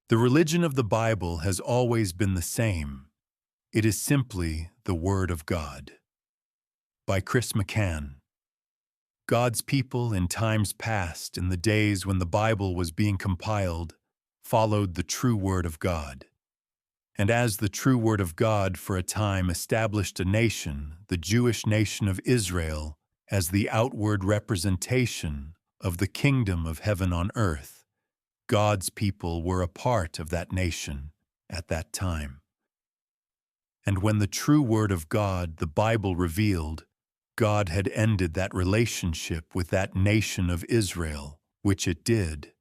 The religion of the Bible has always been the same. It is simply the Word of God. By Chris McCann. God's people in times past, in the days when the Bible was being compiled, followed the true Word of God. And as the true Word of God for a time established a nation, the Jewish nation of Israel, as the outward representation of the kingdom of heaven on earth, God's people were a part of that nation at that time. And when the true Word of God, the Bible, revealed, God had ended that relationship with that nation of Israel, which it did,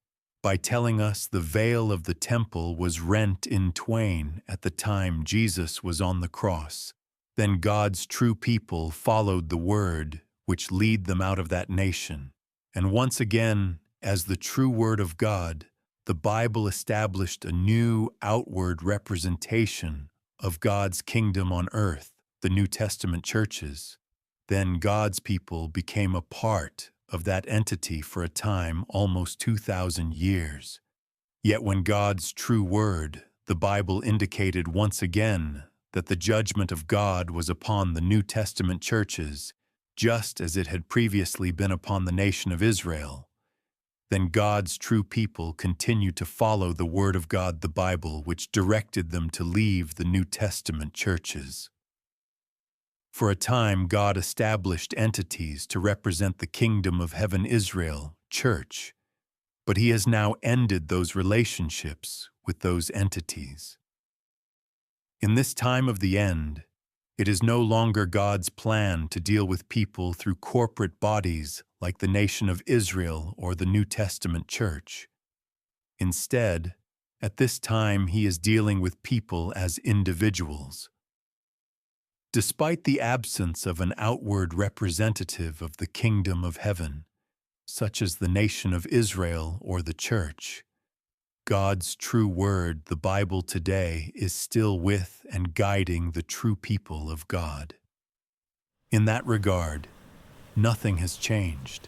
by telling us the veil of the temple was rent in twain at the time Jesus was on the cross. Then God's true people followed the Word, which lead them out of that nation. And once again, as the true Word of God, the Bible established a new outward representation of God's kingdom on earth, the New Testament churches. Then God's people became a part of that entity for a time almost 2,000 years. Yet when God's true Word, the Bible, indicated once again that the judgment of God was upon the New Testament churches, just as it had previously been upon the nation of Israel, then God's true people continued to follow the Word of God, the Bible, which directed them to leave the New Testament churches. For a time, God established entities to represent the kingdom of heaven, Israel, church, but He has now ended those relationships with those entities. In this time of the end, it is no longer God's plan to deal with people through corporate bodies like the nation of Israel or the New Testament church. Instead, at this time, He is dealing with people as individuals. Despite the absence of an outward representative of the kingdom of heaven, such as the nation of Israel or the church, God's true Word, the Bible, today is still with and guiding the true people of God. In that regard, nothing has changed.